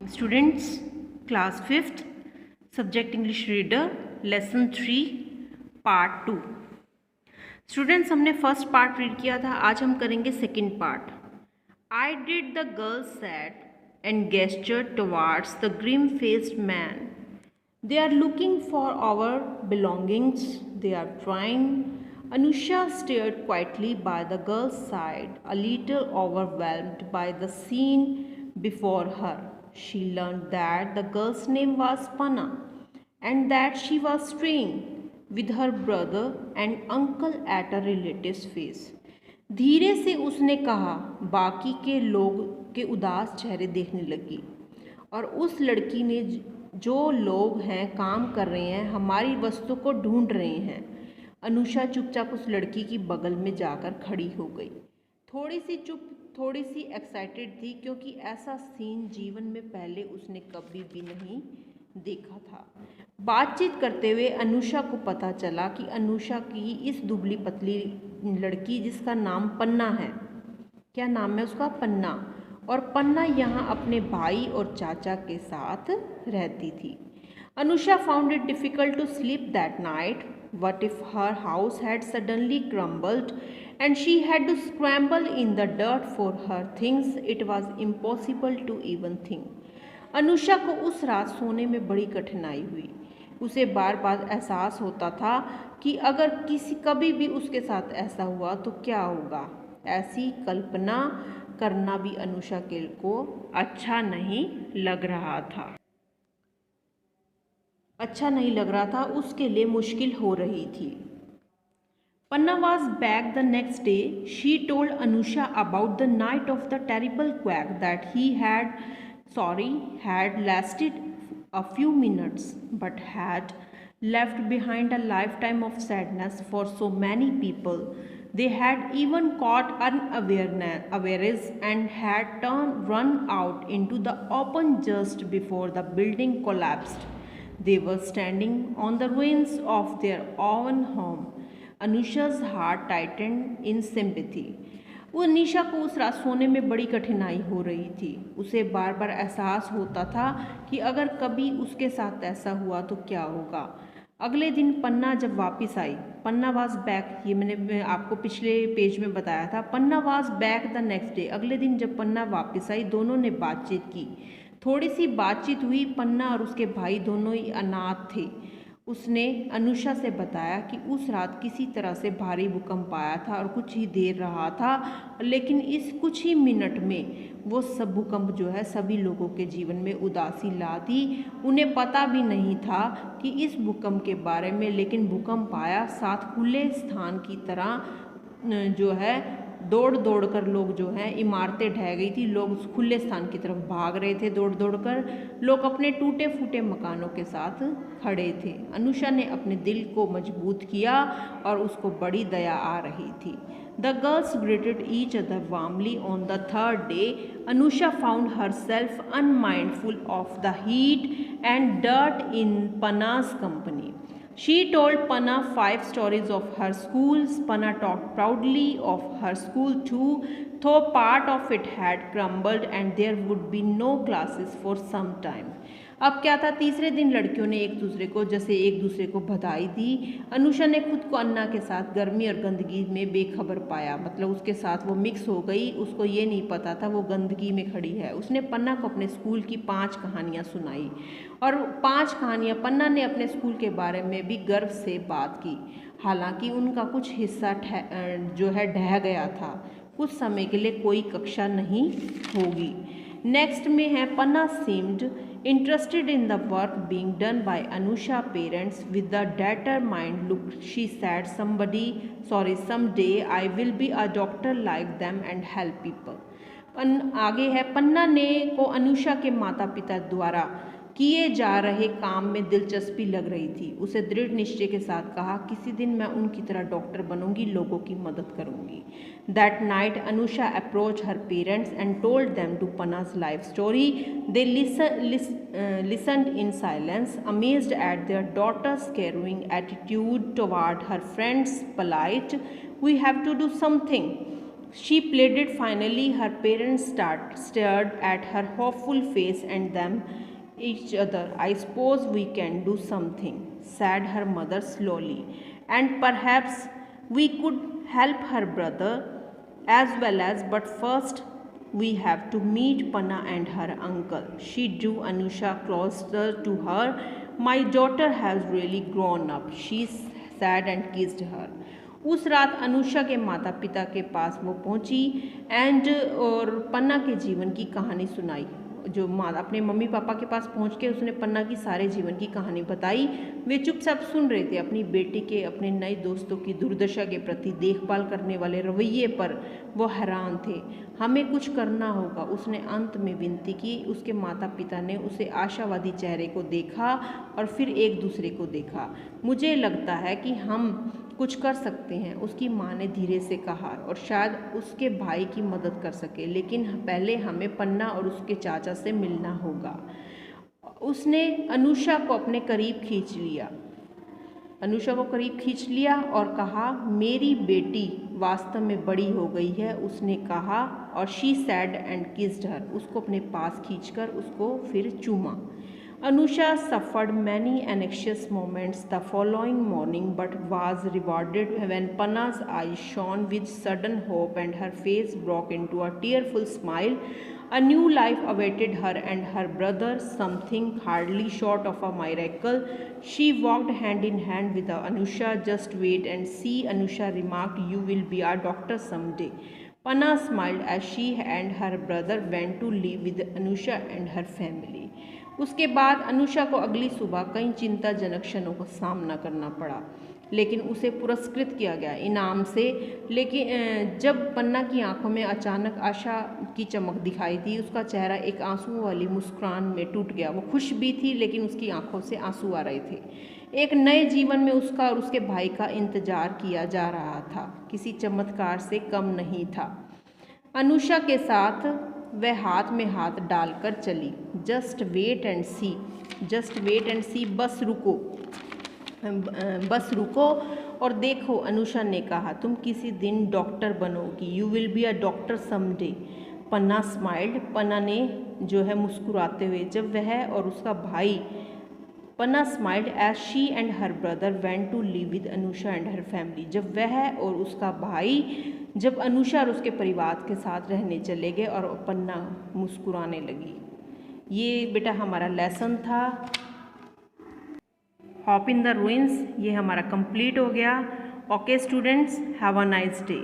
Students, class fifth, subject English reader, lesson 3, part 2। Students, हमने first part read किया था, आज हम करेंगे second part. I did the girl said and gestured towards the grim faced man. They are looking for our belongings. They are trying. Anusha stared quietly by the girl's side, a little overwhelmed by the scene before her. She learned that the girl's name was Panna and that she was staying with her brother and uncle at a relative's face. धीरे से उसने कहा, बाकी के लोग के उदास चेहरे देखने लगी और उस लड़की ने जो लोग हैं काम कर रहे हैं हमारी वस्तु को ढूंढ रहे हैं। अनुषा चुपचाप उस लड़की की बगल में जाकर खड़ी हो गई, थोड़ी सी चुप, थोड़ी सी एक्साइटेड थी, क्योंकि ऐसा सीन जीवन में पहले उसने कभी भी नहीं देखा था। बातचीत करते हुए अनुषा को पता चला कि अनुषा की इस दुबली पतली लड़की जिसका नाम पन्ना है, क्या नाम है उसका, पन्ना, और पन्ना यहाँ अपने भाई और चाचा के साथ रहती थी। Anusha found it difficult to sleep that night. What if her house had suddenly crumbled and she had to scramble in the dirt for her things? It was impossible to even think. Anusha को उस रात सोने में बड़ी कठिनाई हुई। उसे बार बार एहसास होता था कि अगर कभी भी उसके साथ ऐसा हुआ तो क्या होगा। ऐसी कल्पना करना भी अनुषा को अच्छा नहीं लग रहा था, उसके लिए मुश्किल हो रही थी। Panna was back the next day. She told Anusha about the night of the terrible quack that had lasted a few minutes but had left behind a lifetime of sadness for so many people. They had even caught unawares and had run out into the open just before the building collapsed. They were standing on the ruins of their own home. Anusha's heart tightened in sympathy. वो अनीशा को उस रात सोने में बड़ी कठिनाई हो रही थी। उसे बार बार एहसास होता था कि अगर कभी उसके साथ ऐसा हुआ तो क्या होगा। अगले दिन पन्ना जब वापस आई, पन्ना वाज बैक, ये मैंने आपको पिछले पेज में बताया था। Panna was back the next day. अगले दिन जब पन्ना वापस आई, दोनों ने बातचीत की। थोड़ी सी बातचीत हुई। पन्ना और उसके भाई दोनों ही अनाथ थे। उसने अनुषा से बताया कि उस रात किसी तरह से भारी भूकंप आया था और कुछ ही देर रहा था, लेकिन इस कुछ ही मिनट में वो सब भूकंप जो है सभी लोगों के जीवन में उदासी ला दी। उन्हें पता भी नहीं था कि इस भूकंप के बारे में, लेकिन भूकंप आया, साथ खुले स्थान की तरह जो है दौड़ दौड़ कर लोग जो हैं, इमारतें ढह गई थी, लोग खुले स्थान की तरफ भाग रहे थे दौड़ दौड़ कर। लोग अपने टूटे फूटे मकानों के साथ खड़े थे। अनुषा ने अपने दिल को मजबूत किया और उसको बड़ी दया आ रही थी। The girls greeted each other warmly on the third day. Anusha found herself unmindful of the heat and dirt in Panna's company. She told Panna 5 stories of her schools. Panna talked proudly of her school too, though part of it had crumbled and there would be no classes for some time. अब क्या था, तीसरे दिन लड़कियों ने एक दूसरे को बधाई दी। अनुषा ने खुद को अन्ना के साथ गर्मी और गंदगी में बेखबर पाया, मतलब उसके साथ वो मिक्स हो गई। उसको ये नहीं पता था वो गंदगी में खड़ी है। उसने पन्ना को अपने स्कूल की 5 कहानियाँ सुनाई और 5 कहानियाँ पन्ना ने अपने स्कूल के बारे में भी गर्व से बात की। हालांकि उनका कुछ हिस्सा जो है ढह गया था। कुछ समय के लिए कोई कक्षा नहीं होगी। नेक्स्ट में है, पन्ना seemed interested in the work being done by Anusha parents with the determined look. She said, someday I will be a doctor like them and help people. आगे है, पन्ना ने को अनुषा के माता पिता द्वारा किए जा रहे काम में दिलचस्पी लग रही थी। उसे दृढ़ निश्चय के साथ कहा, किसी दिन मैं उनकी तरह डॉक्टर बनूंगी, लोगों की मदद करूंगी। That night, Anusha approached her parents and told them to Panna's life story. They listened in silence, amazed at their daughter's caring attitude toward her friends, polite. We have to do something, She pleaded. Finally, her parents stared at her hopeful face and them each other. I suppose we can do something, said her mother slowly, and perhaps we could help her brother as well as, but first we have to meet Panna and her uncle. She drew Anusha closer to her. My daughter has really grown up, she said and kissed her. उस रात अनुषा के माता पिता के पास वो पहुंची और पन्ना के जीवन की कहानी सुनाई। जो माँ अपने मम्मी पापा के पास पहुंच के उसने पन्ना की सारे जीवन की कहानी बताई। वे चुपचाप सुन रहे थे। अपनी बेटी के अपने नए दोस्तों की दुर्दशा के प्रति देखभाल करने वाले रवैये पर वो हैरान थे। हमें कुछ करना होगा, उसने अंत में विनती की। उसके माता पिता ने उसे आशावादी चेहरे को देखा और फिर एक दूसरे को देखा। मुझे लगता है कि हम कुछ कर सकते हैं, उसकी माँ ने धीरे से कहा, और शायद उसके भाई की मदद कर सके, लेकिन पहले हमें पन्ना और उसके चाचा से मिलना होगा। उसने अनुषा को अपने करीब खींच लिया और कहा, मेरी बेटी वास्तव में बड़ी हो गई है, उसने कहा, और शी सैड एंड किस्ड हर। उसको अपने पास खींचकर उसको फिर चूमा। Anusha suffered many anxious moments the following morning, but was rewarded when Panna's eyes shone with sudden hope and her face broke into a tearful smile. A new life awaited her and her brother, something hardly short of a miracle. She walked hand in hand with Anusha. Just wait and see, Anusha remarked, you will be a doctor someday. Panna smiled as she and her brother went to live with Anusha and her family. उसके बाद अनुषा को अगली सुबह कई चिंताजनक क्षणों का सामना करना पड़ा, लेकिन उसे पुरस्कृत किया गया इनाम से। लेकिन जब पन्ना की आंखों में अचानक आशा की चमक दिखाई दी, उसका चेहरा एक आंसुओं वाली मुस्कुराहट में टूट गया। वो खुश भी थी, लेकिन उसकी आंखों से आंसू आ रहे थे। एक नए जीवन में उसका और उसके भाई का इंतजार किया जा रहा था, किसी चमत्कार से कम नहीं था। अनुषा के साथ वह हाथ में हाथ डालकर चली। जस्ट वेट एंड सी, बस रुको और देखो, अनुषा ने कहा, तुम किसी दिन डॉक्टर बनोगी, you will be a doctor someday. Panna smiled, Panna ने जो है मुस्कुराते हुए, जब वह और उसका भाई Panna smiled as she and her brother went to live with Anusha and her family. जब वह और उसका भाई जब अनुषा और उसके परिवार के साथ रहने चले गए, और पन्ना मुस्कुराने लगी। ये बेटा हमारा लेसन था हॉप इन द रूइंस, ये हमारा कंप्लीट हो गया। Okay students, have a nice day.